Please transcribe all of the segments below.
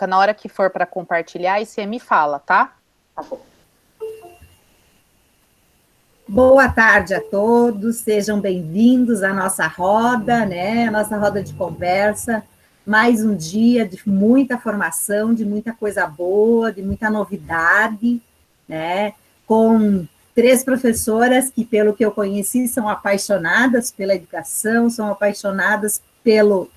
na hora que for para compartilhar e você me fala, tá? Tá bom. Boa tarde a todos, sejam bem-vindos à nossa roda, né? A nossa roda de conversa. Mais um dia de muita formação, de muita coisa boa, de muita novidade, né? Com 3 professoras que, pelo que eu conheci, são apaixonadas pela educação, são apaixonadas pelo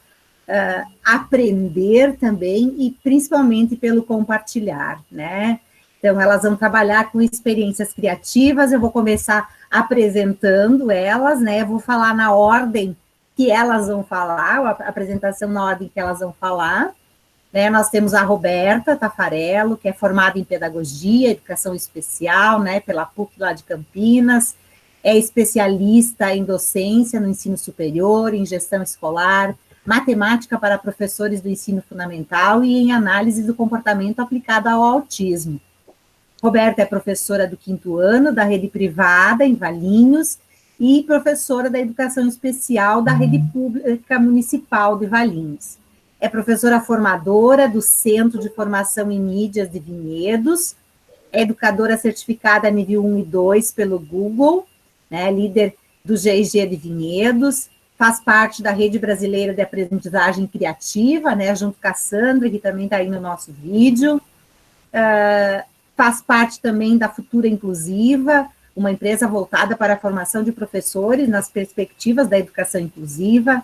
aprender também e principalmente pelo compartilhar, né? Então, elas vão trabalhar com experiências criativas, eu vou começar apresentando elas, né? Eu vou falar na ordem que elas vão falar, a apresentação na ordem que elas vão falar, né? Nós temos a Roberta Tafarello, que é formada em Pedagogia, Educação Especial, né? Pela PUC lá de Campinas, é especialista em docência no ensino superior, em gestão escolar, matemática para professores do ensino fundamental e em análise do comportamento aplicado ao autismo. Roberta é professora do 5º ano da rede privada em Valinhos e professora da educação especial da rede pública municipal de Valinhos. É professora formadora do Centro de Formação em Mídias de Vinhedos, é educadora certificada nível 1 e 2 pelo Google, né, líder do GIG de Vinhedos, faz parte da Rede Brasileira de Aprendizagem Criativa, né, junto com a Sandra, que também está aí no nosso vídeo, faz parte também da Futura Inclusiva, uma empresa voltada para a formação de professores nas perspectivas da educação inclusiva.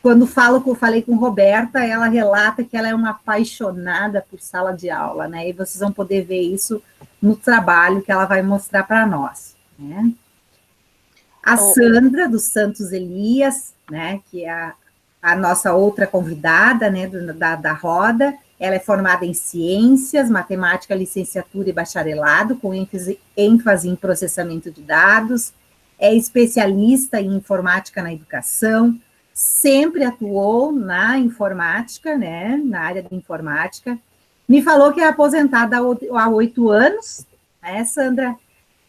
Quando falei com Roberta, ela relata que ela é uma apaixonada por sala de aula, né? E vocês vão poder ver isso no trabalho que ela vai mostrar para nós, né? A Sandra, dos Santos Elias, né, que é a nossa outra convidada, né, da roda, ela é formada em Ciências, Matemática, Licenciatura e Bacharelado, com ênfase em processamento de dados, é especialista em Informática na Educação, sempre atuou na informática, né, na área de informática, me falou que é aposentada há 8 anos, né, Sandra?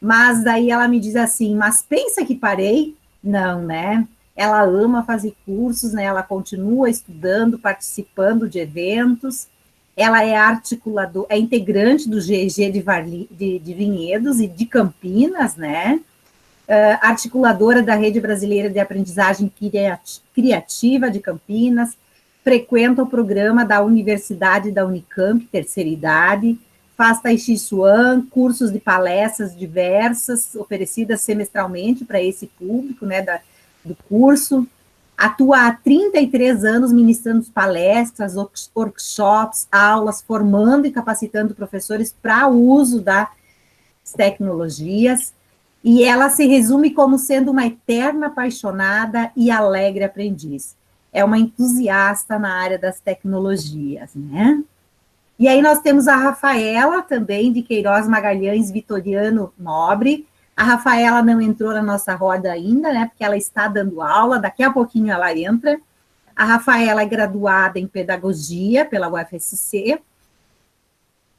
Mas daí ela me diz assim, mas pensa que parei? Não, né? Ela ama fazer cursos, né? Ela continua estudando, participando de eventos, ela é articuladora, é integrante do GG de Vinhedos e de Campinas, né? Articuladora da Rede Brasileira de Aprendizagem Criativa de Campinas, frequenta o programa da Universidade da Unicamp, terceira idade, faz Tai Chi Chuan, cursos de palestras diversas, oferecidas semestralmente para esse público, né, do curso, atua há 33 anos ministrando palestras, workshops, aulas, formando e capacitando professores para o uso das tecnologias, e ela se resume como sendo uma eterna apaixonada e alegre aprendiz. É uma entusiasta na área das tecnologias, né? E aí nós temos a Rafaela, também, de Queiroz Magalhães Vitoriano Nobre. A Rafaela não entrou na nossa roda ainda, né, porque ela está dando aula, daqui a pouquinho ela entra. A Rafaela é graduada em Pedagogia pela UFSC,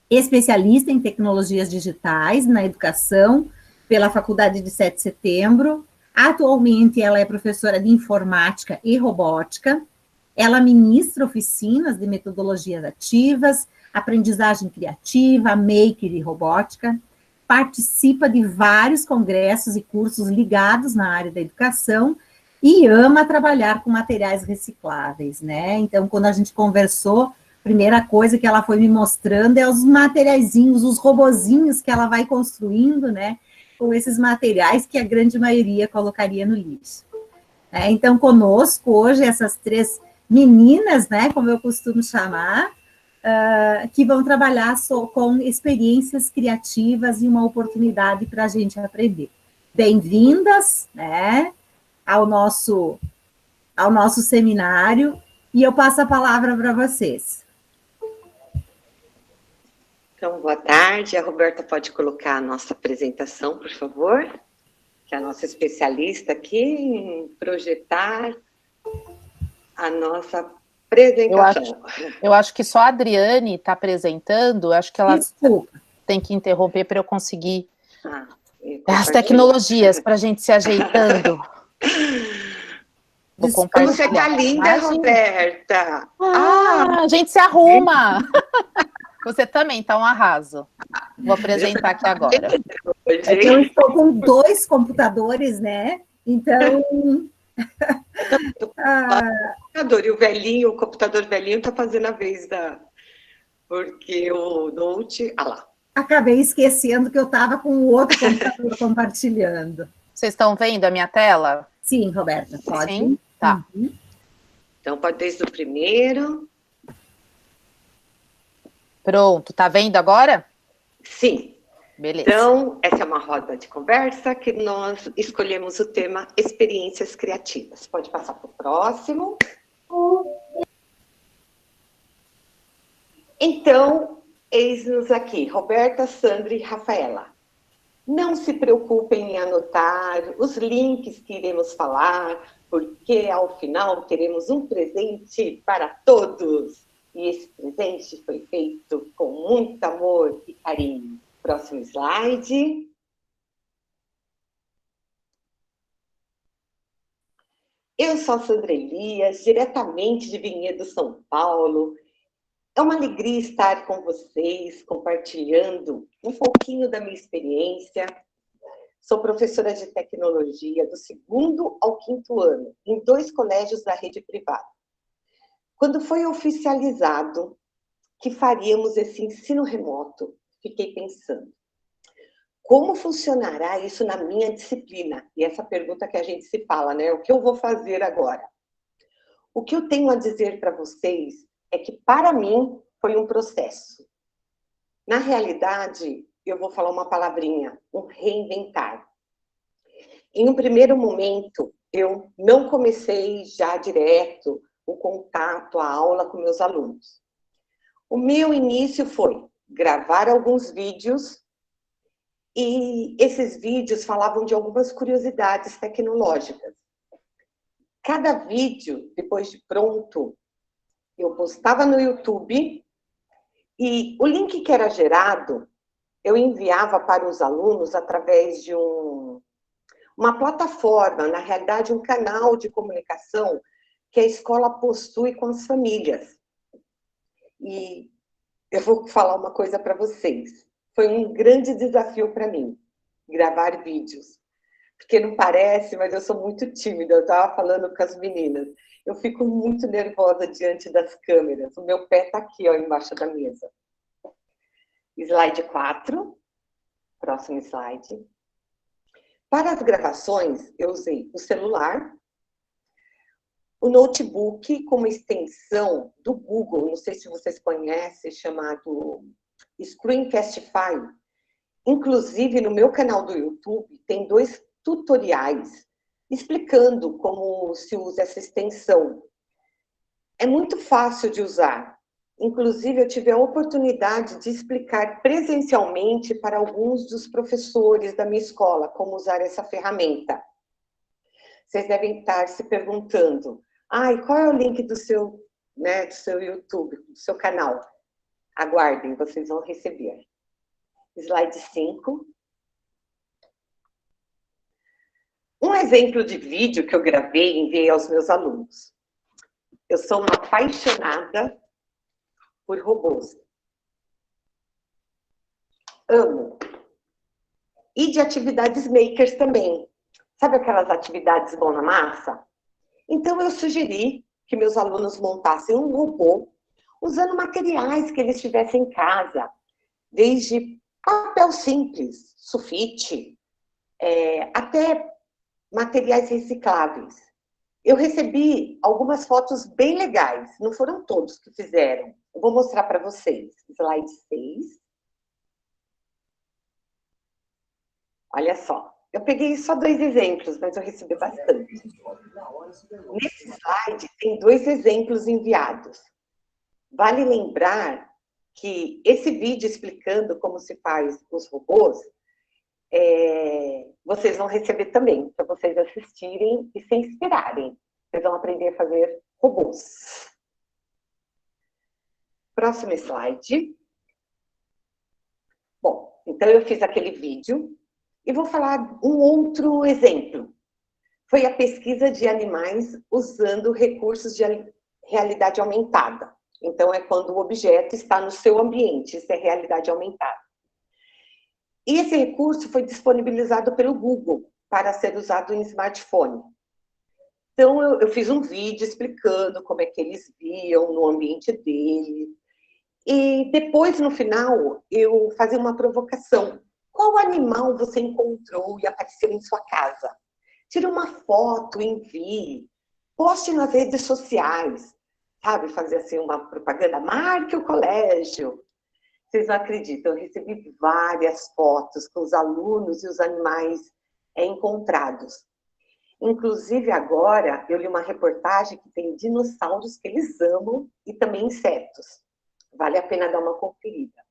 especialista em Tecnologias Digitais na Educação pela Faculdade de 7 de Setembro. Atualmente ela é professora de Informática e Robótica. Ela ministra oficinas de metodologias ativas, aprendizagem criativa, maker e robótica, participa de vários congressos e cursos ligados na área da educação e ama trabalhar com materiais recicláveis, né? Então, quando a gente conversou, a primeira coisa que ela foi me mostrando é os materiaizinhos, os robozinhos que ela vai construindo, né? Com esses materiais que a grande maioria colocaria no lixo. Então, conosco hoje, essas 3 meninas, né, como eu costumo chamar, que vão trabalhar com experiências criativas e uma oportunidade para a gente aprender. Bem-vindas, né, ao nosso seminário, e eu passo a palavra para vocês. Então, boa tarde. A Roberta pode colocar a nossa apresentação, por favor, que é a nossa especialista aqui em projetar a nossa apresentação. Eu acho que só a Adriane está apresentando, acho que ela tem que interromper para eu conseguir as tecnologias para a gente se ajeitando. Vou Como você tá compartilhar. linda, Imagina. Roberta! A gente se arruma! Você também tá um arraso. Vou apresentar aqui agora. É que eu estou com 2 computadores, né? Então... E o velhinho, o computador velhinho tá fazendo a vez da... Porque o Note... Ah lá. Acabei esquecendo que eu estava com o outro computador compartilhando. Vocês estão vendo a minha tela? Sim, Roberta, pode. Sim? Tá. Uhum. Então, pode desde o primeiro. Pronto, tá vendo agora? Sim. Beleza. Então, essa é uma roda de conversa que nós escolhemos o tema experiências criativas. Pode passar para o próximo. Então, eis-nos aqui, Roberta, Sandra e Rafaela. Não se preocupem em anotar os links que iremos falar, porque ao final teremos um presente para todos. E esse presente foi feito com muito amor e carinho. Próximo slide. Eu sou a Sandra Elias, diretamente de Vinhedo, São Paulo. É uma alegria estar com vocês, compartilhando um pouquinho da minha experiência. Sou professora de tecnologia do 2º ao 5º ano, em 2 colégios da rede privada. Quando foi oficializado que faríamos esse ensino remoto, fiquei pensando, como funcionará isso na minha disciplina? E essa pergunta que a gente se fala, né? O que eu vou fazer agora? O que eu tenho a dizer para vocês é que, para mim, foi um processo. Na realidade, eu vou falar uma palavrinha, um reinventar. Em um primeiro momento, eu não comecei já direto o contato, a aula com meus alunos. O meu início foi gravar alguns vídeos e esses vídeos falavam de algumas curiosidades tecnológicas. Cada vídeo, depois de pronto, eu postava no YouTube e o link que era gerado, eu enviava para os alunos através de uma plataforma, na realidade um canal de comunicação que a escola possui com as famílias. E eu vou falar uma coisa para vocês. Foi um grande desafio para mim, gravar vídeos. Porque não parece, mas eu sou muito tímida. Eu estava falando com as meninas. Eu fico muito nervosa diante das câmeras. O meu pé está aqui, ó, embaixo da mesa. Slide 4. Próximo slide. Para as gravações, eu usei o celular, o notebook como extensão do Google, não sei se vocês conhecem, chamado Screencastify. Inclusive, no meu canal do YouTube, tem 2 tutoriais explicando como se usa essa extensão. É muito fácil de usar. Inclusive, eu tive a oportunidade de explicar presencialmente para alguns dos professores da minha escola como usar essa ferramenta. Vocês devem estar se perguntando, e qual é o link do seu YouTube, do seu canal? Aguardem, vocês vão receber. Slide 5. Um exemplo de vídeo que eu gravei e enviei aos meus alunos. Eu sou uma apaixonada por robôs. Amo. E de atividades makers também. Sabe aquelas atividades mão na massa? Então, eu sugeri que meus alunos montassem um robô usando materiais que eles tivessem em casa, desde papel simples, sulfite, até materiais recicláveis. Eu recebi algumas fotos bem legais, não foram todos que fizeram. Eu vou mostrar para vocês. Slide 6. Olha só, eu peguei só 2 exemplos, mas eu recebi bastante. Nesse slide tem 2 exemplos enviados. Vale lembrar que esse vídeo explicando como se faz os robôs, vocês vão receber também, para vocês assistirem e se inspirarem. Vocês vão aprender a fazer robôs. Próximo slide. Bom, então eu fiz aquele vídeo e vou falar um outro exemplo. foi a pesquisa de animais usando recursos de realidade aumentada. Então, é quando o objeto está no seu ambiente, isso é realidade aumentada. E esse recurso foi disponibilizado pelo Google para ser usado em smartphone. Então, eu fiz um vídeo explicando como é que eles viam no ambiente deles. E depois, no final, eu fazia uma provocação. Qual animal você encontrou e apareceu em sua casa? Tire uma foto, envie, poste nas redes sociais, sabe? Fazer assim uma propaganda, marque o colégio. Vocês não acreditam, eu recebi várias fotos com os alunos e os animais encontrados. Inclusive, agora, eu li uma reportagem que tem dinossauros que eles amam e também insetos. Vale a pena dar uma conferida.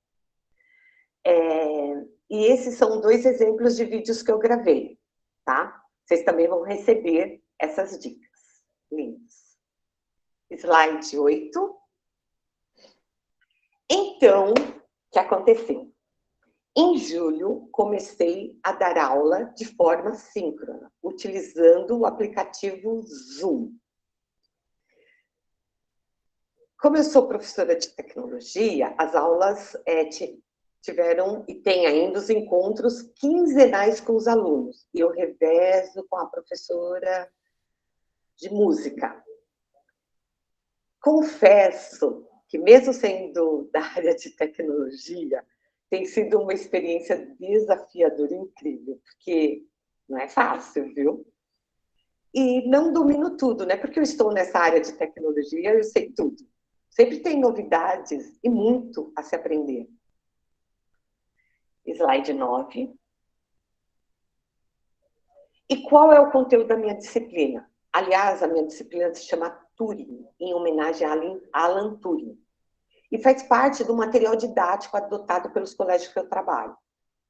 E esses são 2 exemplos de vídeos que eu gravei, tá? Vocês também vão receber essas dicas. Lindos. Slide 8. Então, o que aconteceu? Em julho, comecei a dar aula de forma síncrona, utilizando o aplicativo Zoom. Como eu sou professora de tecnologia, as aulas tiveram e tem ainda os encontros quinzenais com os alunos. E eu revezo com a professora de música. Confesso que, mesmo sendo da área de tecnologia, tem sido uma experiência desafiadora e incrível, porque não é fácil, viu? E não domino tudo, né? Porque eu estou nessa área de tecnologia, eu sei tudo. Sempre tem novidades e muito a se aprender. Slide 9. E qual é o conteúdo da minha disciplina? Aliás, a minha disciplina se chama Turing, em homenagem a Alan Turing. E faz parte do material didático adotado pelos colégios que eu trabalho.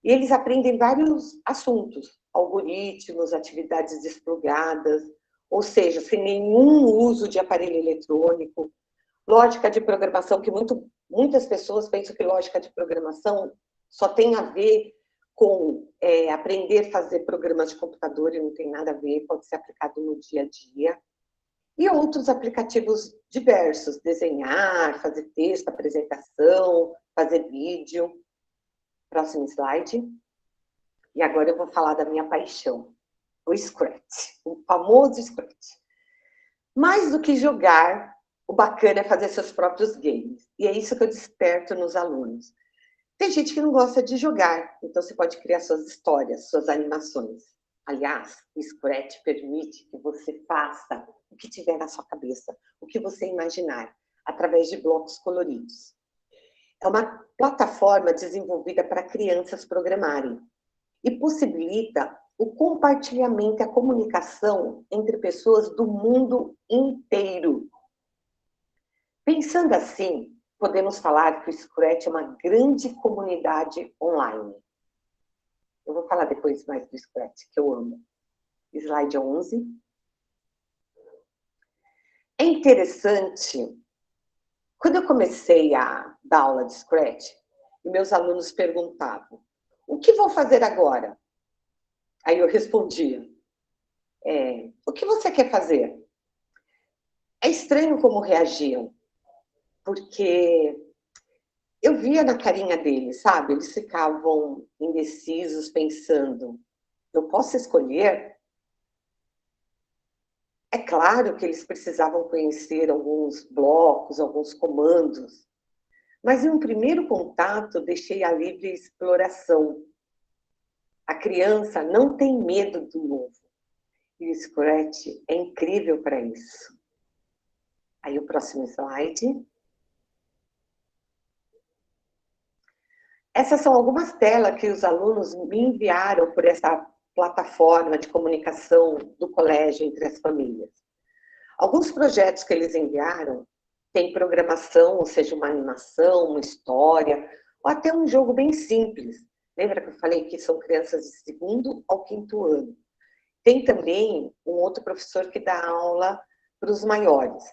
E eles aprendem vários assuntos, algoritmos, atividades desplugadas, ou seja, sem nenhum uso de aparelho eletrônico, lógica de programação, que muitas pessoas pensam que lógica de programação só tem a ver com aprender a fazer programas de computador, e não tem nada a ver, pode ser aplicado no dia a dia. E outros aplicativos diversos, desenhar, fazer texto, apresentação, fazer vídeo. Próximo slide. E agora eu vou falar da minha paixão, o Scratch, o famoso Scratch. Mais do que jogar, o bacana é fazer seus próprios games. E é isso que eu desperto nos alunos. Tem gente que não gosta de jogar, então você pode criar suas histórias, suas animações. Aliás, o Scratch permite que você faça o que tiver na sua cabeça, o que você imaginar, através de blocos coloridos. É uma plataforma desenvolvida para crianças programarem e possibilita o compartilhamento e a comunicação entre pessoas do mundo inteiro. Pensando assim, podemos falar que o Scratch é uma grande comunidade online. Eu vou falar depois mais do Scratch, que eu amo. Slide 11. É interessante, quando eu comecei a dar aula de Scratch, e meus alunos perguntavam, o que vou fazer agora? Aí eu respondia, o que você quer fazer? É estranho como reagiam, porque eu via na carinha deles, sabe? Eles ficavam indecisos, pensando, eu posso escolher? É claro que eles precisavam conhecer alguns blocos, alguns comandos, mas em um primeiro contato deixei a livre exploração. A criança não tem medo do novo. E o Scratch é incrível para isso. Aí o próximo slide. Essas são algumas telas que os alunos me enviaram por essa plataforma de comunicação do colégio entre as famílias. Alguns projetos que eles enviaram têm programação, ou seja, uma animação, uma história, ou até um jogo bem simples. Lembra que eu falei que são crianças de 2º ao 5º ano? Tem também um outro professor que dá aula para os maiores.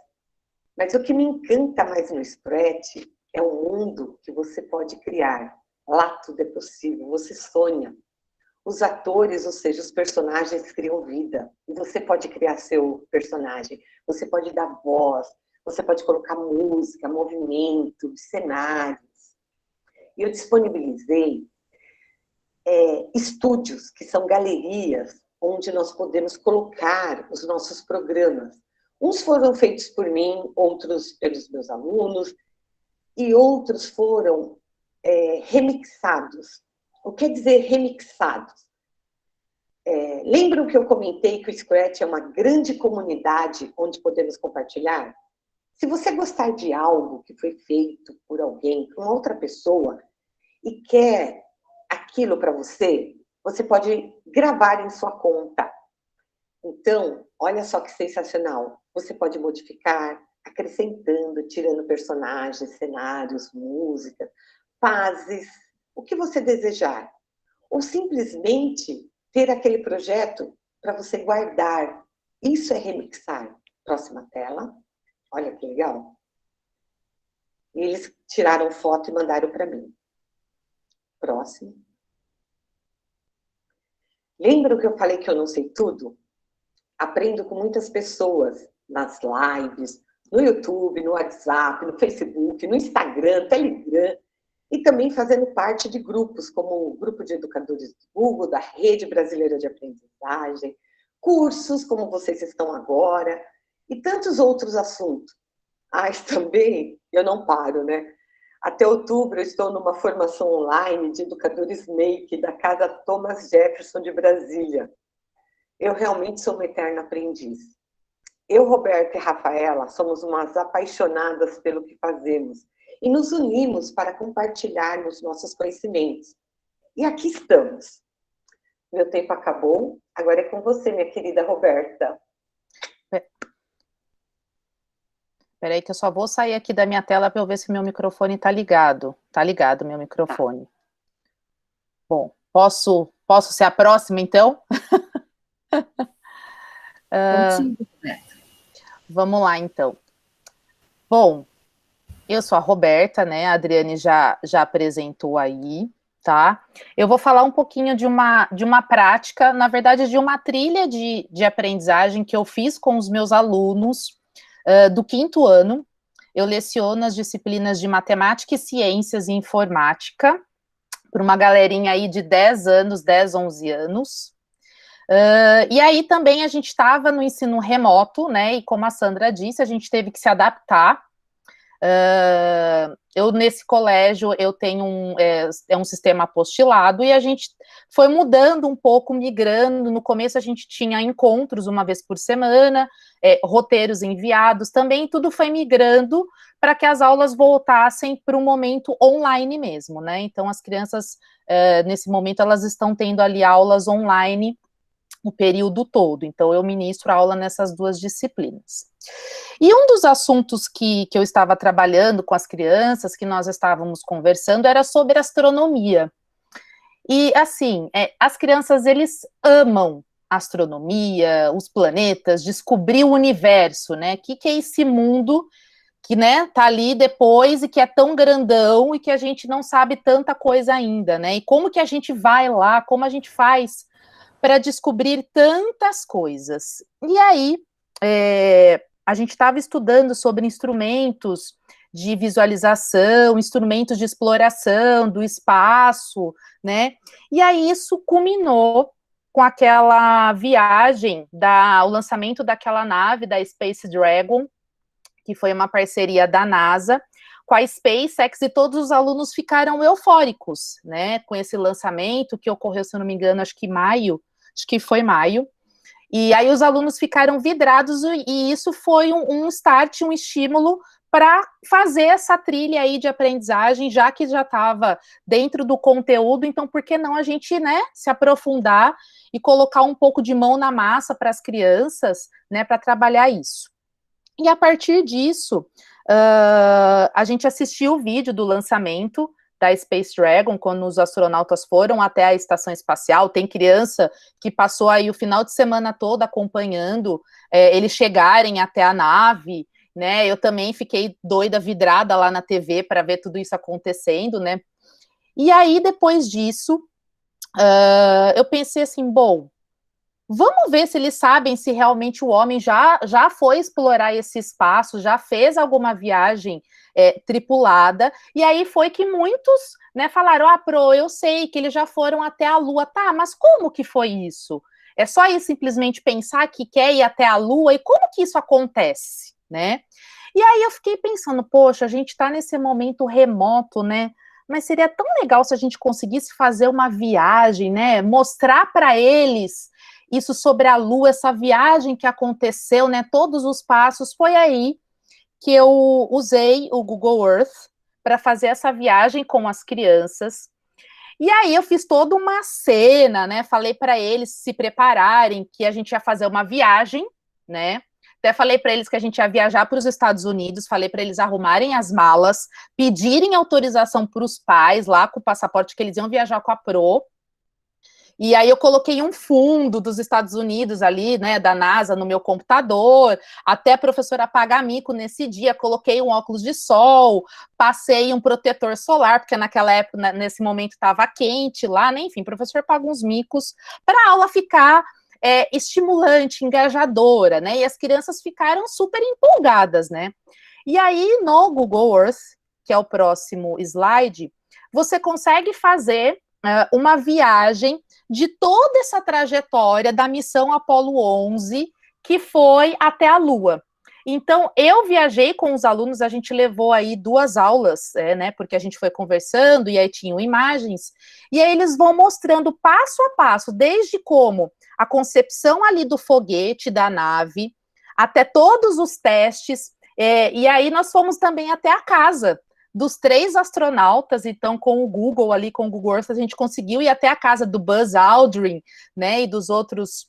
Mas o que me encanta mais no Scratch é o mundo que você pode criar. Lá tudo é possível, você sonha. os atores, ou seja, os personagens criam vida. E você pode criar seu personagem, você pode dar voz, você pode colocar música, movimento, cenários. E eu disponibilizei estúdios, que são galerias, onde nós podemos colocar os nossos programas. Uns foram feitos por mim, outros pelos meus alunos, e outros foram remixados. O que quer dizer remixados? Lembram que eu comentei que o Scratch é uma grande comunidade onde podemos compartilhar? Se você gostar de algo que foi feito por alguém, por uma outra pessoa, e quer aquilo para você, você pode gravar em sua conta. Então, olha só que sensacional. Você pode modificar, acrescentando, tirando personagens, cenários, música, fases, o que você desejar. Ou simplesmente ter aquele projeto para você guardar. Isso é remixar. Próxima tela. Olha que legal. E eles tiraram foto e mandaram para mim. Próximo. Lembra que eu falei que eu não sei tudo? Aprendo com muitas pessoas nas lives, no YouTube, no WhatsApp, no Facebook, no Instagram, Telegram, e também fazendo parte de grupos, como o Grupo de Educadores do Google, da Rede Brasileira de Aprendizagem, cursos, como vocês estão agora, e tantos outros assuntos. Mas também eu não paro, né? Até outubro eu estou numa formação online de educadores Make da Casa Thomas Jefferson de Brasília. Eu realmente sou uma eterna aprendiz. Eu, Roberta e Rafaela, somos umas apaixonadas pelo que fazemos e nos unimos para compartilharmos nossos conhecimentos. E aqui estamos. Meu tempo acabou, agora é com você, minha querida Roberta. Espera aí que eu só vou sair aqui da minha tela para eu ver se meu microfone está ligado. Está ligado meu microfone. Tá. Bom, posso ser a próxima, então? Vamos lá, então. Bom, eu sou a Roberta, né? A Adriane já apresentou aí, tá? Eu vou falar um pouquinho de uma prática, na verdade, de uma trilha de aprendizagem que eu fiz com os meus alunos do 5º ano. Eu leciono as disciplinas de matemática e ciências e informática para uma galerinha aí de 10 anos, 10, 11 anos. E aí também a gente estava no ensino remoto, né? E como a Sandra disse, a gente teve que se adaptar. Eu, nesse colégio, eu tenho um sistema apostilado e a gente foi mudando um pouco, migrando. No começo a gente tinha encontros uma vez por semana, roteiros enviados, também tudo foi migrando para que as aulas voltassem para um momento online mesmo, né? Então as crianças, nesse momento, elas estão tendo ali aulas online o período todo, então eu ministro aula nessas duas disciplinas. E um dos assuntos que eu estava trabalhando com as crianças, que nós estávamos conversando, era sobre astronomia. E, assim, as crianças, eles amam astronomia, os planetas, descobrir o universo, né? O que é esse mundo que, né, tá ali depois e que é tão grandão e que a gente não sabe tanta coisa ainda, né? E como que a gente vai lá, como a gente faz para descobrir tantas coisas. E aí, a gente estava estudando sobre instrumentos de visualização, instrumentos de exploração do espaço, né? E aí isso culminou com aquela viagem, o lançamento daquela nave da Space Dragon, que foi uma parceria da NASA, com a SpaceX, e todos os alunos ficaram eufóricos, né, com esse lançamento, que ocorreu, se eu não me engano, acho que foi maio, e aí os alunos ficaram vidrados, e isso foi um start, um estímulo para fazer essa trilha aí de aprendizagem, já que já estava dentro do conteúdo, então por que não a gente, né, se aprofundar e colocar um pouco de mão na massa para as crianças, né, para trabalhar isso. E a partir disso, a gente assistiu o vídeo do lançamento da Space Dragon, quando os astronautas foram até a estação espacial. Tem criança que passou aí o final de semana todo acompanhando eles chegarem até a nave, né? Eu também fiquei doida, vidrada lá na TV para ver tudo isso acontecendo, né? E aí, depois disso, eu pensei assim, bom, vamos ver se eles sabem se realmente o homem já foi explorar esse espaço, já fez alguma viagem tripulada, e aí foi que muitos, né, falaram, Pro, eu sei que eles já foram até a Lua, tá, mas como que foi isso? É só ir simplesmente pensar que quer ir até a Lua, e como que isso acontece, né? E aí eu fiquei pensando, poxa, a gente está nesse momento remoto, né? Mas seria tão legal se a gente conseguisse fazer uma viagem, né? Mostrar para eles isso sobre a Lua, essa viagem que aconteceu, né? Todos os passos. Foi aí que eu usei o Google Earth para fazer essa viagem com as crianças. E aí eu fiz toda uma cena, né? Falei para eles se prepararem, que a gente ia fazer uma viagem, né? Até falei para eles que a gente ia viajar para os Estados Unidos, falei para eles arrumarem as malas, pedirem autorização para os pais lá com o passaporte que eles iam viajar com a Pro. E aí eu coloquei um fundo dos Estados Unidos ali, né, da NASA no meu computador, até a professora pagar mico nesse dia, coloquei um óculos de sol, passei um protetor solar, porque naquela época, nesse momento estava quente lá, né, enfim, o professor paga uns micos para a aula ficar estimulante, engajadora, né, e as crianças ficaram super empolgadas, né. E aí no Google Earth, que é o próximo slide, você consegue fazer uma viagem de toda essa trajetória da missão Apollo 11, que foi até a Lua. Então, eu viajei com os alunos, a gente levou aí 2 aulas, né, porque a gente foi conversando, e aí tinham imagens, e aí eles vão mostrando passo a passo, desde como a concepção ali do foguete, da nave, até todos os testes, e aí nós fomos também até a casa dos 3 astronautas, então com o Google ali, com o Google Earth, a gente conseguiu ir até a casa do Buzz Aldrin, né, e dos outros,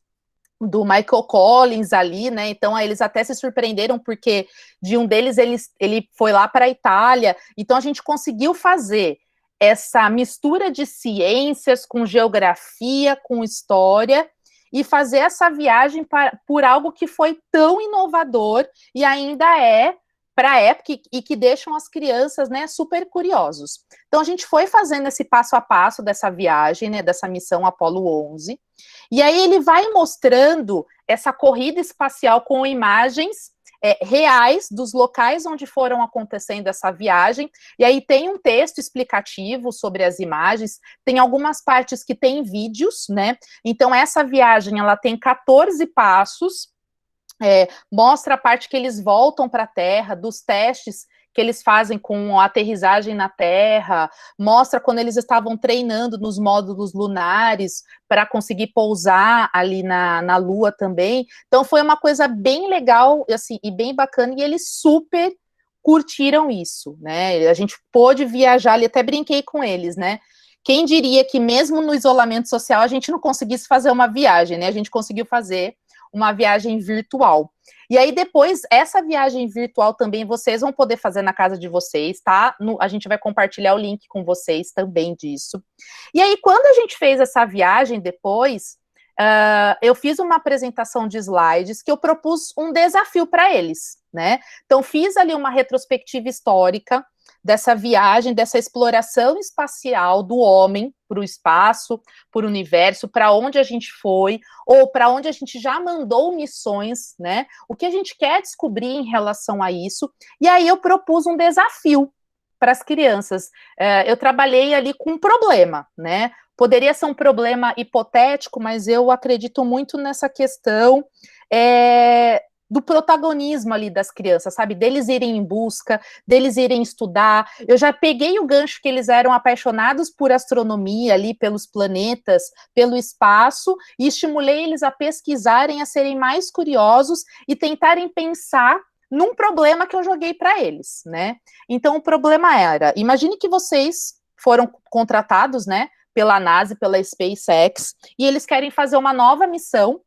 do Michael Collins ali, né, então aí eles até se surpreenderam, porque de um deles, ele foi lá para a Itália, então a gente conseguiu fazer essa mistura de ciências com geografia, com história, e fazer essa viagem por algo que foi tão inovador, e ainda para a época e que deixam as crianças, né, super curiosos. Então, a gente foi fazendo esse passo a passo dessa viagem, né, dessa missão Apollo 11, e aí ele vai mostrando essa corrida espacial com imagens reais dos locais onde foram acontecendo essa viagem, e aí tem um texto explicativo sobre as imagens, tem algumas partes que tem vídeos, né, então essa viagem, ela tem 14 passos, mostra a parte que eles voltam para a Terra, dos testes que eles fazem com a aterrissagem na Terra, mostra quando eles estavam treinando nos módulos lunares para conseguir pousar ali na Lua também. Então foi uma coisa bem legal, assim, e bem bacana, e eles super curtiram isso, né? A gente pôde viajar ali, até brinquei com eles, né? Quem diria que mesmo no isolamento social a gente não conseguisse fazer uma viagem, né? A gente conseguiu fazer uma viagem virtual. E aí depois, essa viagem virtual também vocês vão poder fazer na casa de vocês, tá? A gente vai compartilhar o link com vocês também disso. E aí, quando a gente fez essa viagem depois, eu fiz uma apresentação de slides que eu propus um desafio para eles, né? Então, fiz ali uma retrospectiva histórica dessa viagem, dessa exploração espacial do homem para o espaço, para o universo, para onde a gente foi, ou para onde a gente já mandou missões, né? O que a gente quer descobrir em relação a isso. E aí eu propus um desafio para as crianças. Eu trabalhei ali com um problema, né? Poderia ser um problema hipotético, mas eu acredito muito nessa questão do protagonismo ali das crianças, sabe? Deles irem em busca, deles irem estudar. Eu já peguei o gancho que eles eram apaixonados por astronomia ali, pelos planetas, pelo espaço, e estimulei eles a pesquisarem, a serem mais curiosos e tentarem pensar num problema que eu joguei para eles, né? Então, o problema era, imagine que vocês foram contratados, né, pela NASA, pela SpaceX, e eles querem fazer uma nova missão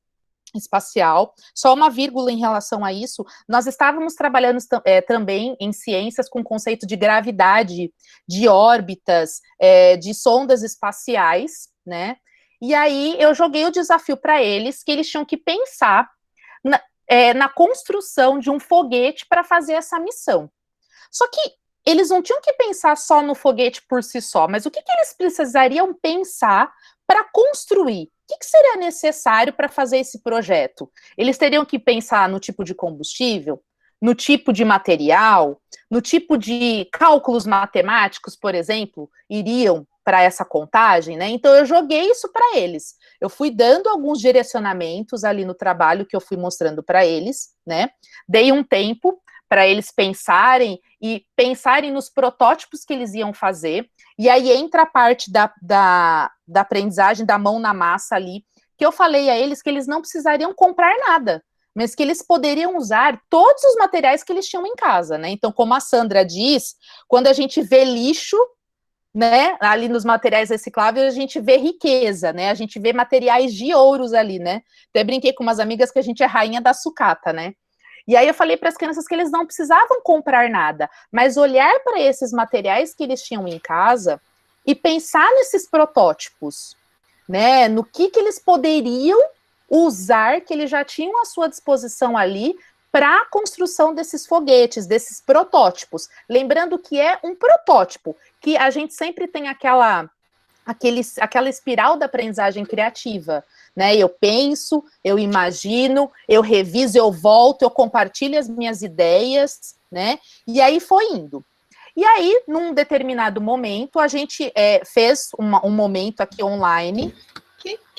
espacial. Só uma vírgula em relação a isso, nós estávamos trabalhando também em ciências com o conceito de gravidade, de órbitas, de sondas espaciais, né? E aí eu joguei o desafio para eles, que eles tinham que pensar na construção de um foguete para fazer essa missão. Só que eles não tinham que pensar só no foguete por si só, mas o que eles precisariam pensar para construir, o que seria necessário para fazer esse projeto? Eles teriam que pensar no tipo de combustível, no tipo de material, no tipo de cálculos matemáticos, por exemplo, iriam para essa contagem, né? Então eu joguei isso para eles. Eu fui dando alguns direcionamentos ali no trabalho que eu fui mostrando para eles, né? Dei um tempo para eles pensarem e pensarem nos protótipos que eles iam fazer. E aí entra a parte da aprendizagem da mão na massa ali, que eu falei a eles que eles não precisariam comprar nada, mas que eles poderiam usar todos os materiais que eles tinham em casa, né? Então, como a Sandra diz, quando a gente vê lixo, né, ali nos materiais recicláveis, a gente vê riqueza, né? A gente vê materiais de ouros ali, né? Até brinquei com umas amigas que a gente é rainha da sucata, né? E aí eu falei para as crianças que eles não precisavam comprar nada, mas olhar para esses materiais que eles tinham em casa e pensar nesses protótipos, né? No que eles poderiam usar, que eles já tinham à sua disposição ali para a construção desses foguetes, desses protótipos. Lembrando que é um protótipo, que a gente sempre tem aquela espiral da aprendizagem criativa, né? Eu penso, eu imagino, eu reviso, eu volto, eu compartilho as minhas ideias, né? E aí foi indo. E aí, num determinado momento, a gente fez um momento aqui online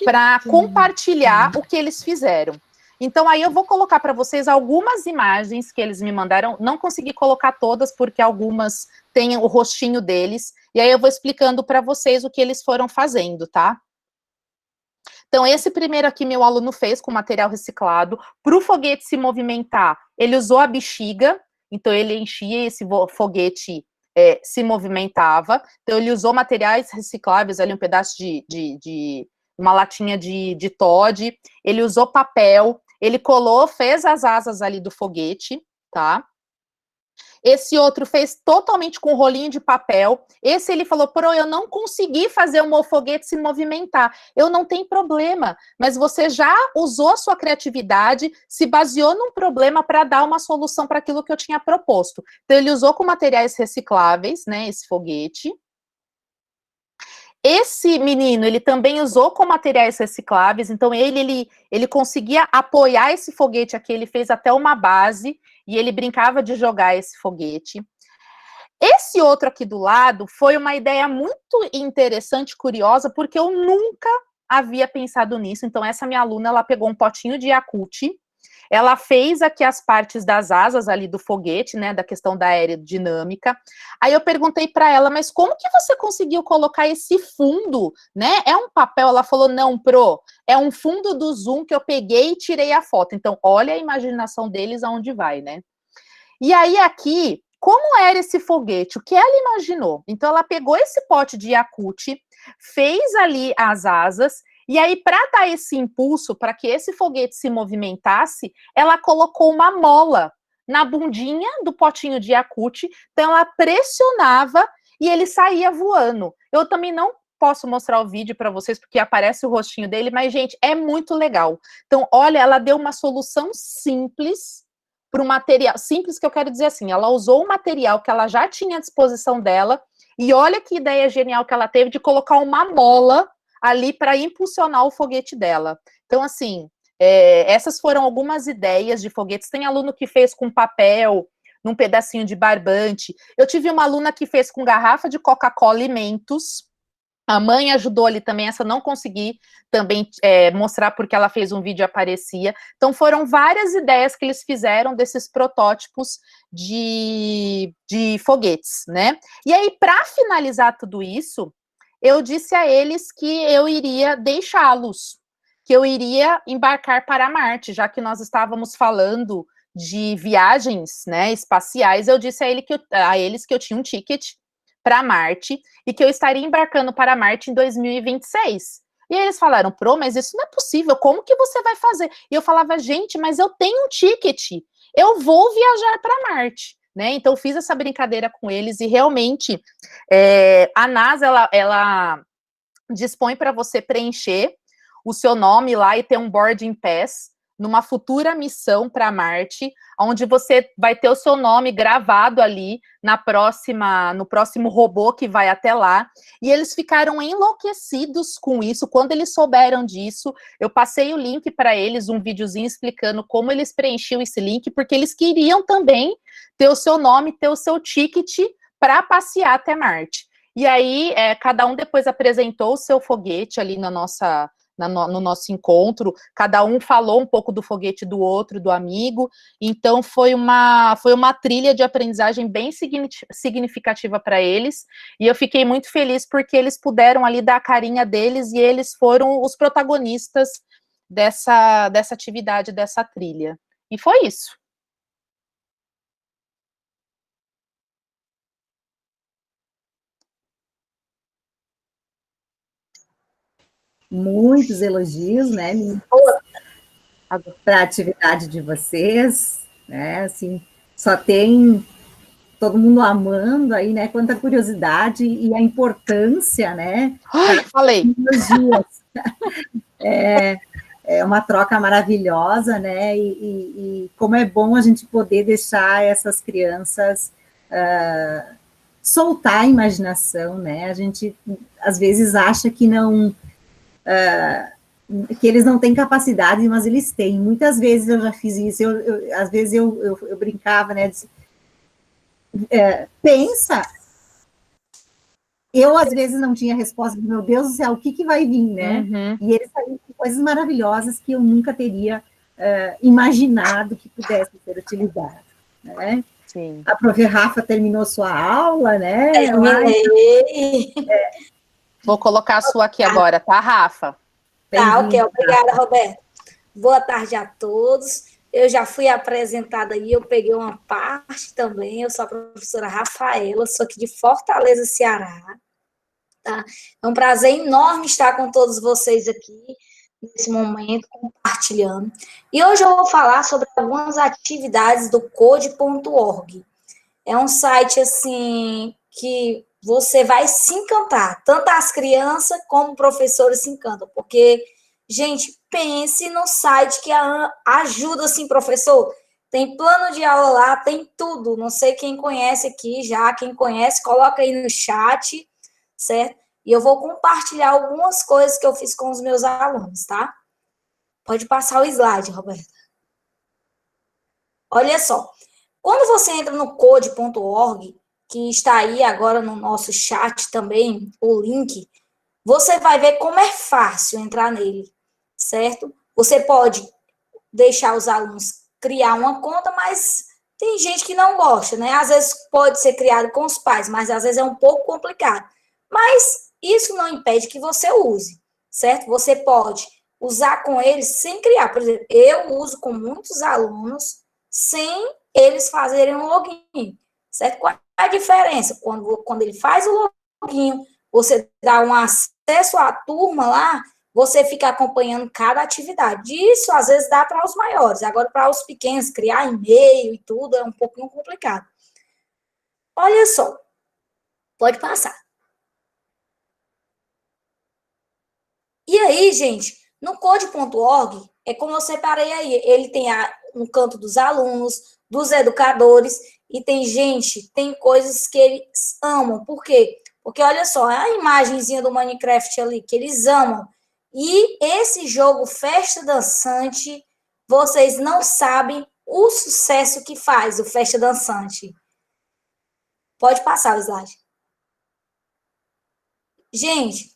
para compartilhar o que eles fizeram. Então, aí eu vou colocar para vocês algumas imagens que eles me mandaram. Não consegui colocar todas, porque algumas têm o rostinho deles. E aí eu vou explicando para vocês o que eles foram fazendo, tá? Então, esse primeiro aqui, meu aluno fez com material reciclado. Para o foguete se movimentar, ele usou a bexiga. Então, ele enchia esse foguete, se movimentava. Então, ele usou materiais recicláveis, ali um pedaço de uma latinha de Toddy. Ele usou papel. Ele colou, fez as asas ali do foguete, tá? Esse outro fez totalmente com rolinho de papel. Esse ele falou, eu não consegui fazer o meu foguete se movimentar. Eu não tenho problema, mas você já usou a sua criatividade, se baseou num problema para dar uma solução para aquilo que eu tinha proposto. Então ele usou com materiais recicláveis, né, esse foguete. Esse menino, ele também usou com materiais recicláveis, então ele conseguia apoiar esse foguete aqui, ele fez até uma base, e ele brincava de jogar esse foguete. Esse outro aqui do lado foi uma ideia muito interessante, curiosa, porque eu nunca havia pensado nisso. Então, essa minha aluna, ela pegou um potinho de Yakult, ela fez aqui as partes das asas ali do foguete, né, da questão da aerodinâmica. Aí eu perguntei para ela, mas como que você conseguiu colocar esse fundo, né? É um papel? Ela falou, não, é um fundo do Zoom que eu peguei e tirei a foto. Então, olha a imaginação deles aonde vai, né? E aí aqui, como era esse foguete? O que ela imaginou? Então, ela pegou esse pote de Yakult, fez ali as asas, e aí, para dar esse impulso, para que esse foguete se movimentasse, ela colocou uma mola na bundinha do potinho de Yakult, então ela pressionava e ele saía voando. Eu também não posso mostrar o vídeo para vocês, porque aparece o rostinho dele, mas, gente, é muito legal. Então, olha, ela deu uma solução simples para o material, simples que eu quero dizer assim, ela usou o material que ela já tinha à disposição dela, e olha que ideia genial que ela teve de colocar uma mola ali para impulsionar o foguete dela. Então, assim, essas foram algumas ideias de foguetes. Tem aluno que fez com papel, num pedacinho de barbante. Eu tive uma aluna que fez com garrafa de Coca-Cola e Mentos. A mãe ajudou ali também, essa não consegui também mostrar porque ela fez um vídeo e aparecia. Então, foram várias ideias que eles fizeram desses protótipos de foguetes, né? E aí, para finalizar tudo isso, eu disse a eles que eu iria deixá-los, que eu iria embarcar para Marte, já que nós estávamos falando de viagens, né, espaciais. Eu disse a eles que eu tinha um ticket para Marte e que eu estaria embarcando para Marte em 2026. E eles falaram, mas isso não é possível, como que você vai fazer? E eu falava, gente, mas eu tenho um ticket, eu vou viajar para Marte. Né? Então, eu fiz essa brincadeira com eles e realmente a NASA, ela dispõe para você preencher o seu nome lá e ter um boarding pass numa futura missão para Marte, onde você vai ter o seu nome gravado ali no próximo robô que vai até lá, e eles ficaram enlouquecidos com isso. Quando eles souberam disso, eu passei o link para eles, um videozinho explicando como eles preenchiam esse link, porque eles queriam também ter o seu nome, ter o seu ticket para passear até Marte. E aí, cada um depois apresentou o seu foguete ali no nosso encontro, cada um falou um pouco do foguete do outro, do amigo, então foi uma trilha de aprendizagem bem significativa para eles, e eu fiquei muito feliz porque eles puderam ali dar a carinha deles, e eles foram os protagonistas dessa atividade, dessa trilha. E foi isso. Muitos elogios, né, para a atividade de vocês, né, assim, só tem todo mundo amando aí, né, quanta curiosidade e a importância, né. Ai, falei. É uma troca maravilhosa, né, e como é bom a gente poder deixar essas crianças soltar a imaginação, né, a gente às vezes acha que não... que eles não têm capacidade, mas eles têm. Muitas vezes eu já fiz isso, às vezes eu brincava, né, pensa, eu às vezes não tinha resposta, meu Deus do céu, o que vai vir, né? Uhum. E eles saíram com coisas maravilhosas que eu nunca teria imaginado que pudesse ser utilizado, né? Sim. A prof. Rafa terminou sua aula, né? Vou colocar a sua aqui agora, tá, Rafa? Tá, ok. Obrigada, Roberto. Boa tarde a todos. Eu já fui apresentada aí, eu peguei uma parte também. Eu sou a professora Rafaela, sou aqui de Fortaleza, Ceará. Tá? É um prazer enorme estar com todos vocês aqui nesse momento, compartilhando. E hoje eu vou falar sobre algumas atividades do code.org. É um site, assim, que você vai se encantar. Tanto as crianças como professores se encantam. Porque, gente, pense no site que ajuda, assim, professor. Tem plano de aula lá, tem tudo. Não sei quem conhece aqui já. Quem conhece, coloca aí no chat, certo? E eu vou compartilhar algumas coisas que eu fiz com os meus alunos, tá? Pode passar o slide, Roberta. Olha só. Quando você entra no code.org, que está aí agora no nosso chat também, o link, você vai ver como é fácil entrar nele, certo? Você pode deixar os alunos criar uma conta, mas tem gente que não gosta, né? Às vezes pode ser criado com os pais, mas às vezes é um pouco complicado. Mas isso não impede que você use, certo? Você pode usar com eles sem criar. Por exemplo, eu uso com muitos alunos sem eles fazerem um login, certo? Qual é a diferença? Quando ele faz o login, você dá um acesso à turma lá, você fica acompanhando cada atividade. Isso, às vezes, dá para os maiores. Agora, para os pequenos, criar e-mail e tudo é um pouquinho complicado. Olha só. Pode passar. E aí, gente, no code.org, é como eu separei aí. Ele tem um canto dos alunos, dos educadores, e tem gente, tem coisas que eles amam. Por quê? Porque, olha só, a imagenzinha do Minecraft ali, que eles amam. E esse jogo Festa Dançante, vocês não sabem o sucesso que faz o Festa Dançante. Pode passar o slide. Gente,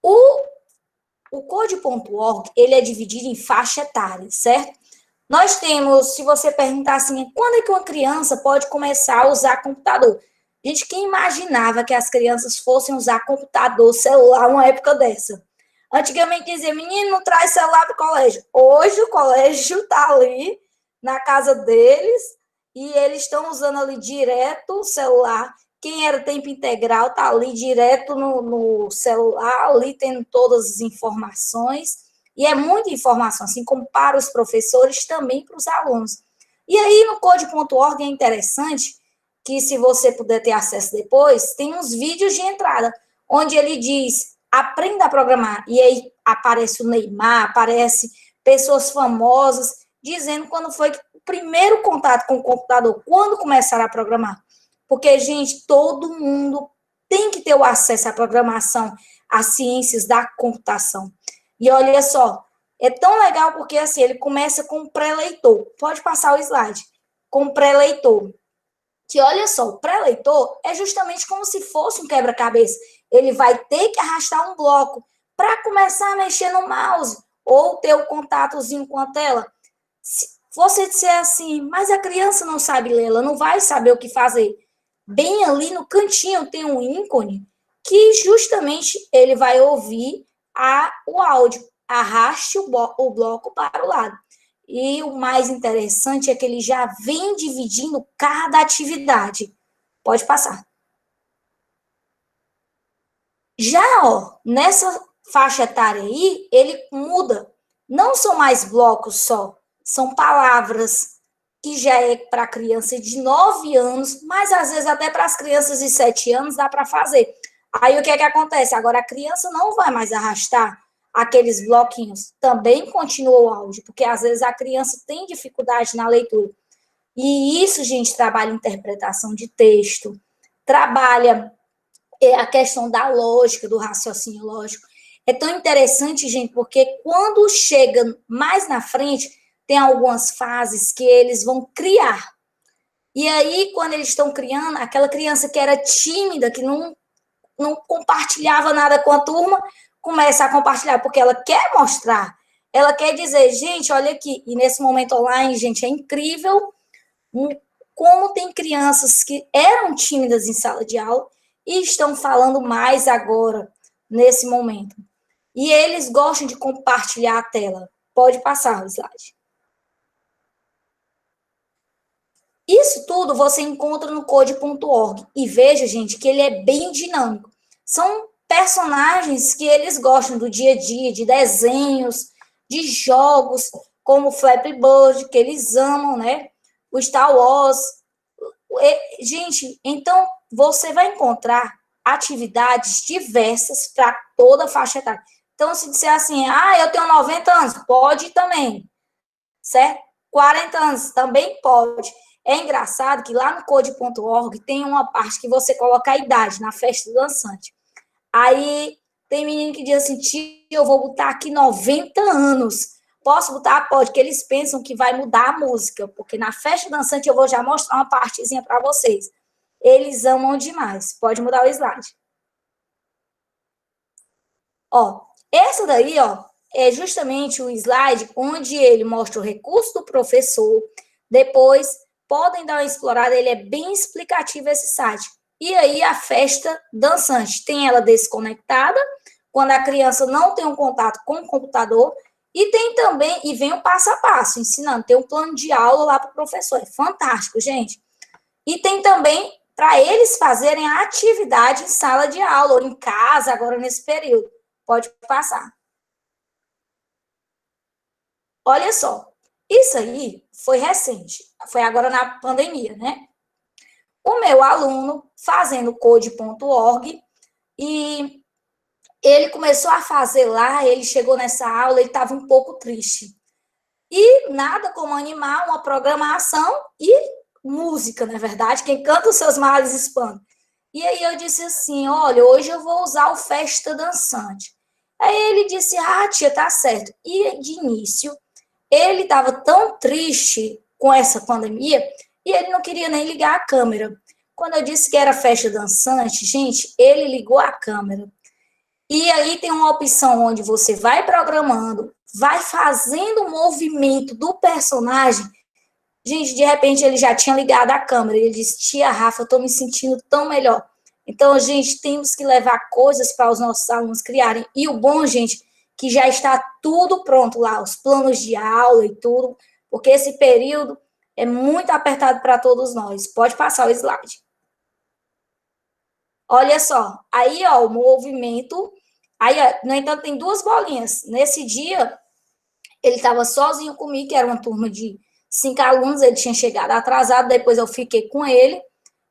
o code.org, ele é dividido em faixa etária, certo? Nós temos, se você perguntar assim, quando é que uma criança pode começar a usar computador? Gente, quem imaginava que as crianças fossem usar computador, celular, uma época dessa? Antigamente dizia, menino, não traz celular para o colégio. Hoje o colégio está ali na casa deles e eles estão usando ali direto o celular. Quem era tempo integral está ali direto no celular, ali tendo todas as informações. E é muita informação, assim como para os professores, também para os alunos. E aí, no code.org é interessante que, se você puder ter acesso depois, tem uns vídeos de entrada, onde ele diz, aprenda a programar. E aí aparece o Neymar, aparece pessoas famosas, dizendo quando foi o primeiro contato com o computador, quando começaram a programar. Porque, gente, todo mundo tem que ter o acesso à programação, às ciências da computação. E olha só, é tão legal porque, assim, ele começa com um pré-leitor. Pode passar o slide. Com um pré-leitor. Que, olha só, o pré-leitor é justamente como se fosse um quebra-cabeça. Ele vai ter que arrastar um bloco para começar a mexer no mouse ou ter o contatozinho com a tela. Se você disser assim, mas a criança não sabe ler, ela não vai saber o que fazer. Bem ali no cantinho tem um ícone que justamente ele vai ouvir o áudio. Arraste o bloco para o lado. E o mais interessante é que ele já vem dividindo cada atividade. Pode passar. Já, ó, nessa faixa etária aí, ele muda. Não são mais blocos só, são palavras, que já é para criança de 9 anos, mas às vezes até para as crianças de 7 anos dá para fazer. Aí o que é que acontece? Agora a criança não vai mais arrastar aqueles bloquinhos. Também continua o áudio, porque às vezes a criança tem dificuldade na leitura. E isso, gente, trabalha interpretação de texto, trabalha a questão da lógica, do raciocínio lógico. É tão interessante, gente, porque quando chega mais na frente, tem algumas fases que eles vão criar. E aí, quando eles estão criando, aquela criança que era tímida, que não compartilhava nada com a turma, começa a compartilhar, porque ela quer mostrar, ela quer dizer, gente, olha aqui, e nesse momento online, gente, é incrível como tem crianças que eram tímidas em sala de aula e estão falando mais agora, nesse momento. E eles gostam de compartilhar a tela. Pode passar o slide. Isso tudo você encontra no code.org. E veja, gente, que ele é bem dinâmico. São personagens que eles gostam do dia a dia, de desenhos, de jogos, como o Flappy Bird, que eles amam, né? O Star Wars. Gente, então você vai encontrar atividades diversas para toda a faixa etária. Então, se disser assim, eu tenho 90 anos, pode também, certo? 40 anos, também pode. É engraçado que lá no code.org tem uma parte que você coloca a idade na festa dançante. Aí tem menino que diz assim, tia, eu vou botar aqui 90 anos. Posso botar? Pode, que eles pensam que vai mudar a música, porque na festa dançante eu vou já mostrar uma partezinha para vocês. Eles amam demais. Pode mudar o slide. Ó, essa daí, ó, é justamente o slide onde ele mostra o recurso do professor. Depois, podem dar uma explorada, ele é bem explicativo esse site. E aí, a festa dançante, tem ela desconectada, quando a criança não tem um contato com o computador, e tem também, e vem o passo a passo, ensinando, tem um plano de aula lá para o professor, é fantástico, gente. E tem também para eles fazerem a atividade em sala de aula, ou em casa, agora nesse período. Pode passar. Olha só, isso aí foi recente, foi agora na pandemia, né? O meu aluno fazendo code.org e ele começou a fazer lá, ele chegou nessa aula, ele estava um pouco triste. E nada como animar uma programação e música, na verdade, quem canta os seus males espanta. E aí eu disse assim, olha, hoje eu vou usar o Festa Dançante. Aí ele disse, tia, tá certo. E de início, ele estava tão triste com essa pandemia e ele não queria nem ligar a câmera. Quando eu disse que era Festa Dançante, gente, ele ligou a câmera. E aí tem uma opção onde você vai programando, vai fazendo o movimento do personagem. Gente, de repente ele já tinha ligado a câmera. E ele disse, tia Rafa, eu estou me sentindo tão melhor. Então, gente, temos que levar coisas para os nossos alunos criarem. E o bom, gente, que já está tudo pronto lá, os planos de aula e tudo, porque esse período é muito apertado para todos nós. Pode passar o slide. Olha só, aí, ó, o movimento. Aí, ó, no entanto, tem 2 bolinhas. Nesse dia, ele estava sozinho comigo, que era uma turma de 5 alunos, ele tinha chegado atrasado, depois eu fiquei com ele.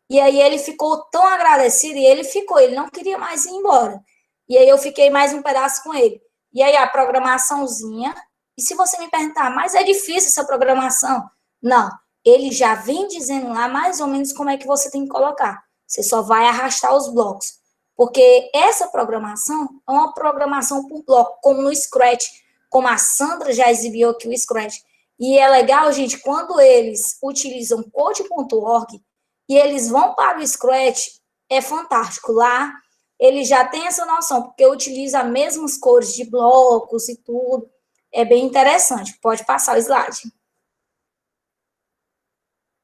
E aí ele ficou tão agradecido, e ele ficou, ele não queria mais ir embora. E aí eu fiquei mais um pedaço com ele. E aí a programaçãozinha, E se você me perguntar, mas é difícil essa programação? Não, ele já vem dizendo lá mais ou menos como é que você tem que colocar. Você só vai arrastar os blocos. Porque essa programação é uma programação por bloco, como no Scratch, como a Sandra já exibiu aqui o Scratch. E é legal, gente, quando eles utilizam code.org e eles vão para o Scratch, é fantástico. Lá, ele já tem essa noção, porque utiliza as mesmas cores de blocos e tudo. É bem interessante. Pode passar o slide.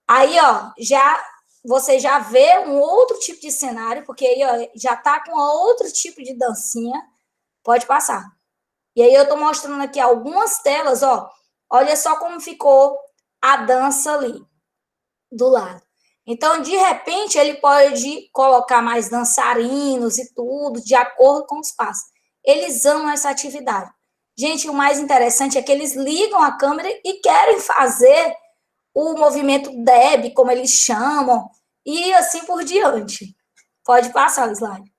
Aí, ó, você já vê um outro tipo de cenário, porque aí, ó, já tá com outro tipo de dancinha. Pode passar. E aí eu tô mostrando aqui algumas telas, ó. Olha só como ficou a dança ali, do lado. Então, de repente, ele pode colocar mais dançarinos e tudo, de acordo com os passos. Eles amam essa atividade. Gente, o mais interessante é que eles ligam a câmera e querem fazer o movimento Deb, como eles chamam, e assim por diante. Pode passar o slide.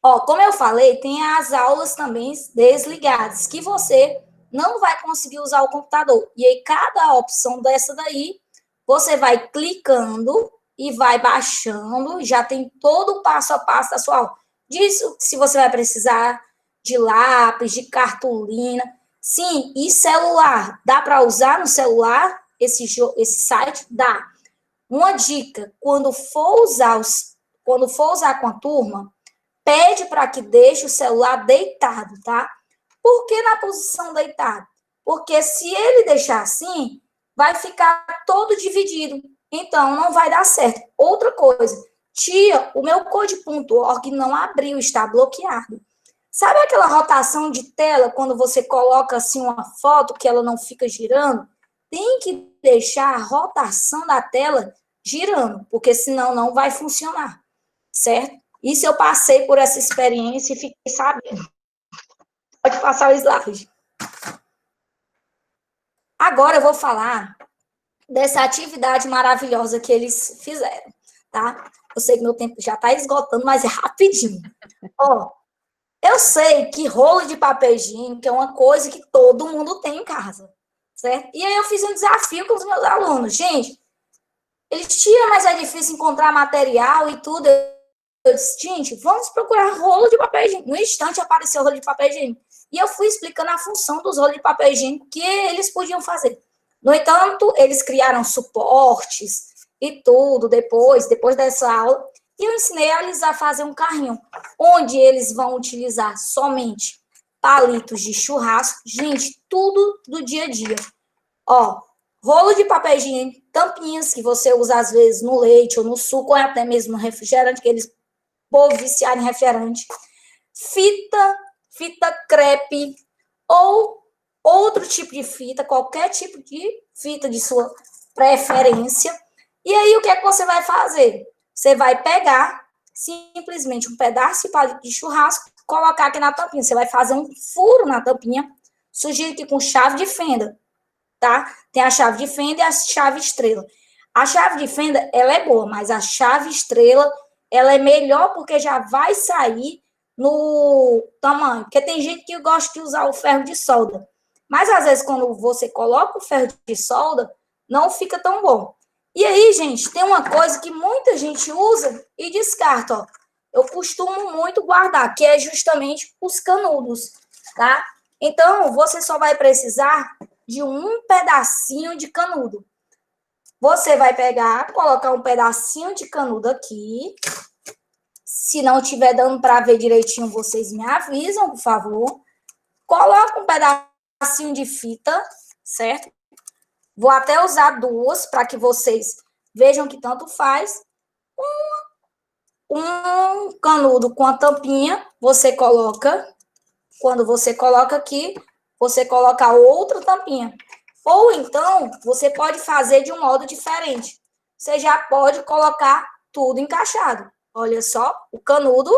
Ó, como eu falei, tem as aulas também desligadas, que você não vai conseguir usar o computador. E aí, cada opção dessa daí, você vai clicando e vai baixando, já tem todo o passo a passo da sua aula. Disso, se você vai precisar de lápis, de cartolina. Sim, e celular? Dá para usar no celular esse site? Dá. Uma dica, quando for usar com a turma, pede para que deixe o celular deitado, tá? Por que na posição deitado? Porque se ele deixar assim, vai ficar todo dividido. Então, não vai dar certo. Outra coisa, tia, o meu code.org não abriu, está bloqueado. Sabe aquela rotação de tela, quando você coloca assim uma foto que ela não fica girando? Tem que deixar a rotação da tela girando, porque senão não vai funcionar, certo? Isso eu passei por essa experiência e fiquei sabendo. Pode passar o slide. Agora eu vou falar dessa atividade maravilhosa que eles fizeram, tá? Eu sei que meu tempo já está esgotando, mas é rapidinho. Ó, eu sei que rolo de papel higiênico é uma coisa que todo mundo tem em casa, certo? E aí eu fiz um desafio com os meus alunos. Gente, eles tiram, mas é difícil encontrar material e tudo. Eu disse, gente, vamos procurar rolo de papel higiênico. No instante apareceu o rolo de papel higiênico. E eu fui explicando a função dos rolos de papel higiênico que eles podiam fazer. No entanto, eles criaram suportes e tudo depois dessa aula. E eu ensinei eles a fazer um carrinho, onde eles vão utilizar somente palitos de churrasco. Gente, tudo do dia a dia. Ó, rolo de papel higiênico, tampinhas que você usa às vezes no leite ou no suco, ou até mesmo no refrigerante, que eles povo viciado em refrigerante. Fita crepe, ou outro tipo de fita, qualquer tipo de fita de sua preferência. E aí, o que é que você vai fazer? Você vai pegar simplesmente um pedaço de palito de churrasco, colocar aqui na tampinha. Você vai fazer um furo na tampinha, sugiro que com chave de fenda, tá? Tem a chave de fenda e a chave estrela. A chave de fenda, ela é boa, mas a chave estrela, ela é melhor porque já vai sair no tamanho. Porque tem gente que gosta de usar o ferro de solda. Mas, às vezes, quando você coloca o ferro de solda, não fica tão bom. E aí, gente, tem uma coisa que muita gente usa e descarta, ó. Eu costumo muito guardar, que é justamente os canudos, tá? Então, você só vai precisar de um pedacinho de canudo. Você vai pegar, colocar um pedacinho de canudo aqui. Se não estiver dando para ver direitinho, vocês me avisam, por favor. Coloca um pedacinho de fita, certo? Vou até usar duas para que vocês vejam que tanto faz. Um canudo com a tampinha, você coloca. Quando você coloca aqui, você coloca outra tampinha. Ou então, você pode fazer de um modo diferente. Você já pode colocar tudo encaixado. Olha só, o canudo,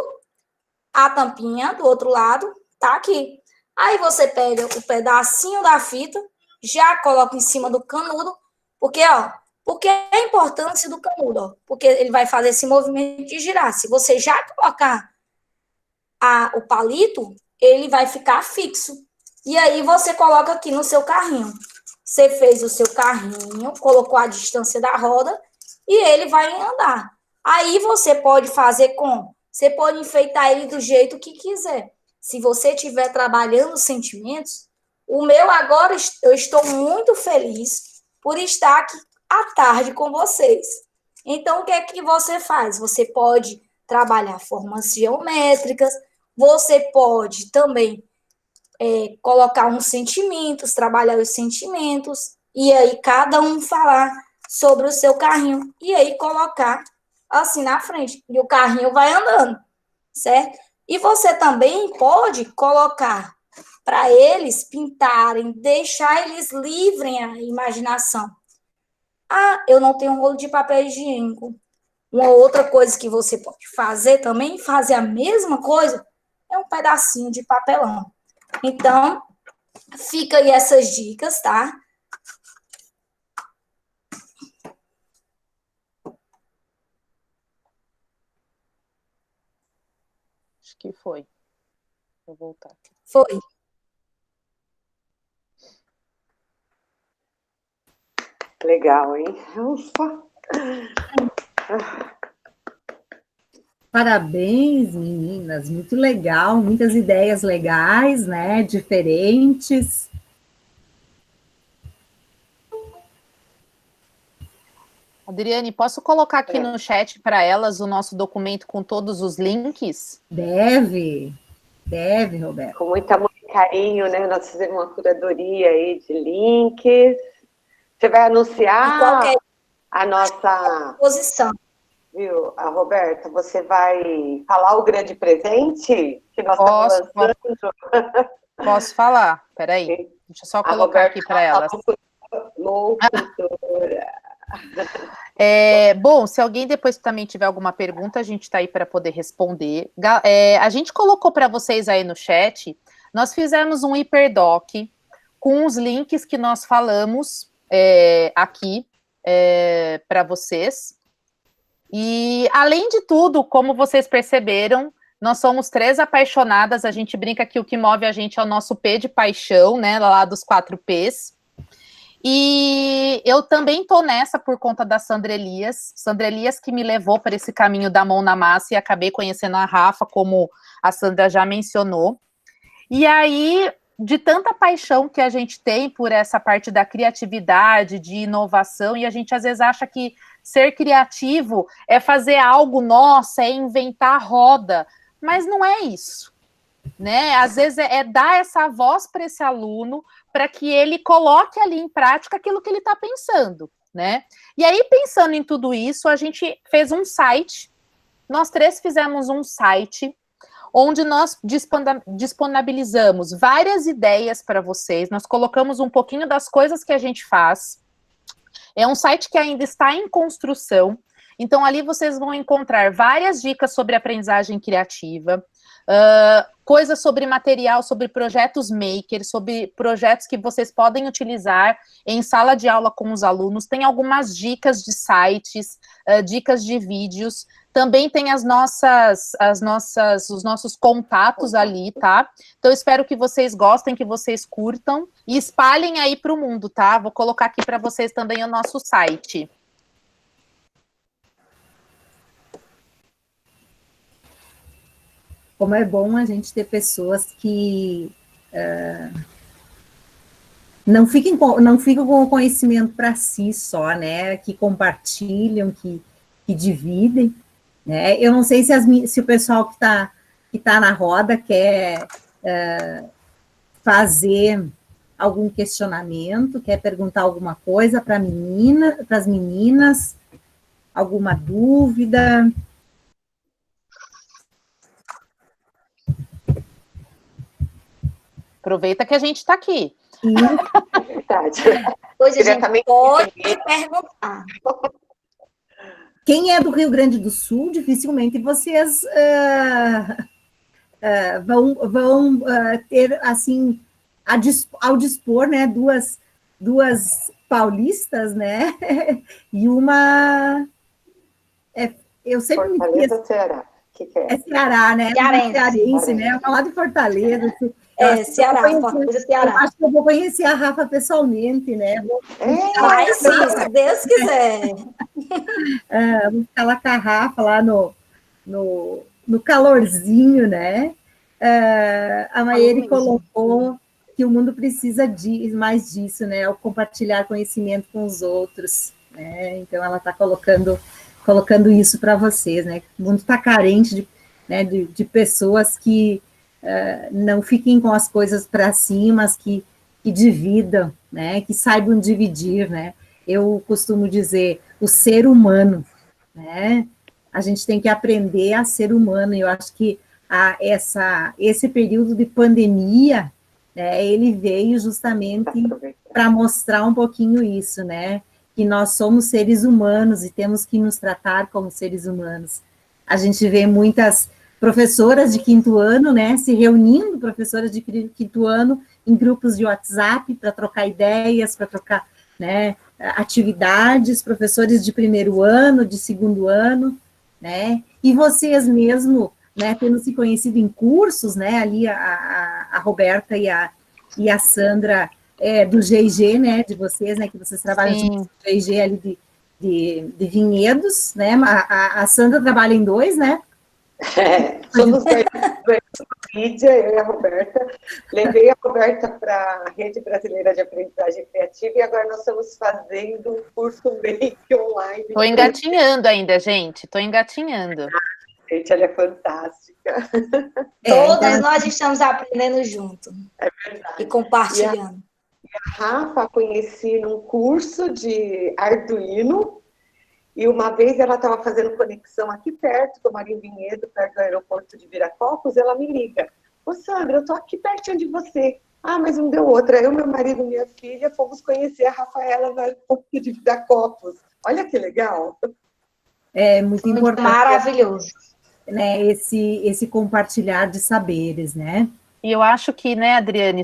a tampinha do outro lado, tá aqui. Aí você pega o pedacinho da fita, já coloca em cima do canudo, porque é a importância do canudo, ó, porque ele vai fazer esse movimento de girar. Se você já colocar o palito, ele vai ficar fixo. E aí você coloca aqui no seu carrinho. Você fez o seu carrinho, colocou a distância da roda e ele vai andar. Aí você pode fazer como? Você pode enfeitar ele do jeito que quiser. Se você estiver trabalhando sentimentos, o meu agora, eu estou muito feliz por estar aqui à tarde com vocês. Então, o que é que você faz? Você pode trabalhar formas geométricas, você pode também colocar uns sentimentos, trabalhar os sentimentos, e aí cada um falar sobre o seu carrinho, e aí colocar assim na frente, e o carrinho vai andando, certo? E você também pode colocar para eles pintarem, deixar eles livrem a imaginação. Ah, eu não tenho um rolo de papel higiênico. Uma outra coisa que você pode fazer também, fazer a mesma coisa, é um pedacinho de papelão. Então, fica aí essas dicas, tá? Acho que foi. Vou voltar aqui. Foi. Legal, hein? Ufa. Parabéns, meninas, muito legal, muitas ideias legais, né, diferentes. Adriane, posso colocar aqui no chat para elas o nosso documento com todos os links? Deve, Roberto. Com muito amor e carinho, né? Nós fizemos uma curadoria aí de links. Você vai anunciar a nossa posição. Viu, a Roberta, você vai falar o grande presente que nós estamos lançando? Posso falar? Peraí, deixa eu só colocar aqui para elas. Locutora. Bom, se alguém depois também tiver alguma pergunta, a gente está aí para poder responder. A gente colocou para vocês aí no chat, nós fizemos um hiperdoc com os links que nós falamos aqui para vocês. E, além de tudo, como vocês perceberam, nós somos 3 apaixonadas, a gente brinca que o que move a gente é o nosso P de paixão, né, lá dos 4 Ps. E eu também tô nessa por conta da Sandra Elias que me levou para esse caminho da mão na massa e acabei conhecendo a Rafa, como a Sandra já mencionou. E aí, de tanta paixão que a gente tem por essa parte da criatividade, de inovação, e a gente às vezes acha que ser criativo é fazer algo, nossa, é inventar a roda, mas não é isso, né? Às vezes é dar essa voz para esse aluno, para que ele coloque ali em prática aquilo que ele está pensando, né? E aí, pensando em tudo isso, a gente fez um site, nós 3 fizemos um site, onde nós disponibilizamos várias ideias para vocês, nós colocamos um pouquinho das coisas que a gente faz. É um site que ainda está em construção, então ali vocês vão encontrar várias dicas sobre aprendizagem criativa, coisas sobre material, sobre projetos maker, sobre projetos que vocês podem utilizar em sala de aula com os alunos, tem algumas dicas de sites, dicas de vídeos, também tem os nossos contatos ali, tá? Então, espero que vocês gostem, que vocês curtam e espalhem aí para o mundo, tá? Vou colocar aqui para vocês também o nosso site. Como é bom a gente ter pessoas que não ficam com o conhecimento para si só, né? Que compartilham, que dividem, né? Eu não sei se o pessoal que tá na roda quer fazer algum questionamento, quer perguntar alguma coisa para as meninas, alguma dúvida. Aproveita que a gente está aqui. É verdade. Pois a gente pode perguntar. Quem é do Rio Grande do Sul, dificilmente vocês vão ter, assim, ao dispor, né, duas paulistas, né, e uma... eu sempre Fortaleza, Ceará. Que é? É Ceará, né? Cearense. Cearense, né? Eu falar de Fortaleza. Ceará, Fortaleza, Eu Ceará. acho que eu vou conhecer a Rafa pessoalmente, né? Vai sim, se Deus quiser. Vou ficar lá com a Rafa, lá no calorzinho, né? A Maieri colocou que o mundo precisa mais disso, né? O compartilhar conhecimento com os outros, né? Então, ela está colocando isso para vocês, né? O mundo está carente de pessoas que não fiquem com as coisas para si, mas que dividam, né? Que saibam dividir, né? Eu costumo dizer, o ser humano, né? A gente tem que aprender a ser humano, e eu acho que esse período de pandemia, né, ele veio justamente para mostrar um pouquinho isso, né? Que nós somos seres humanos e temos que nos tratar como seres humanos. A gente vê muitas professoras de 5º ano, né, se reunindo, professoras de 5º ano, em grupos de WhatsApp para trocar ideias, para trocar, né, atividades, professores de 1º ano, de 2º ano, né, e vocês mesmo, né, tendo se conhecido em cursos, né, ali a Roberta e a Sandra do GIG, né, de vocês, né, que vocês trabalham no GIG ali de vinhedos, né, a Sandra trabalha em 2, né? Somos dois mídia, eu e a Roberta. Levei a Roberta para a Rede Brasileira de Aprendizagem Criativa e agora nós estamos fazendo um curso Make online. Estou engatinhando ainda, gente. Estou engatinhando. Gente, ela é fantástica. Todos nós estamos aprendendo junto. É verdade. E compartilhando. A Rafa conheci num curso de Arduino. E uma vez ela estava fazendo conexão aqui perto, do Marinho Vinhedo, perto do aeroporto de Viracopos, ela me liga. Ô, Sandra, eu estou aqui pertinho de você. Ah, mas não deu outra. Eu, meu marido e minha filha fomos conhecer a Rafaela no aeroporto de Viracopos. Olha que legal. É muito importante. Maravilhoso. Né, esse compartilhar de saberes, né? E eu acho que, né, Adriane,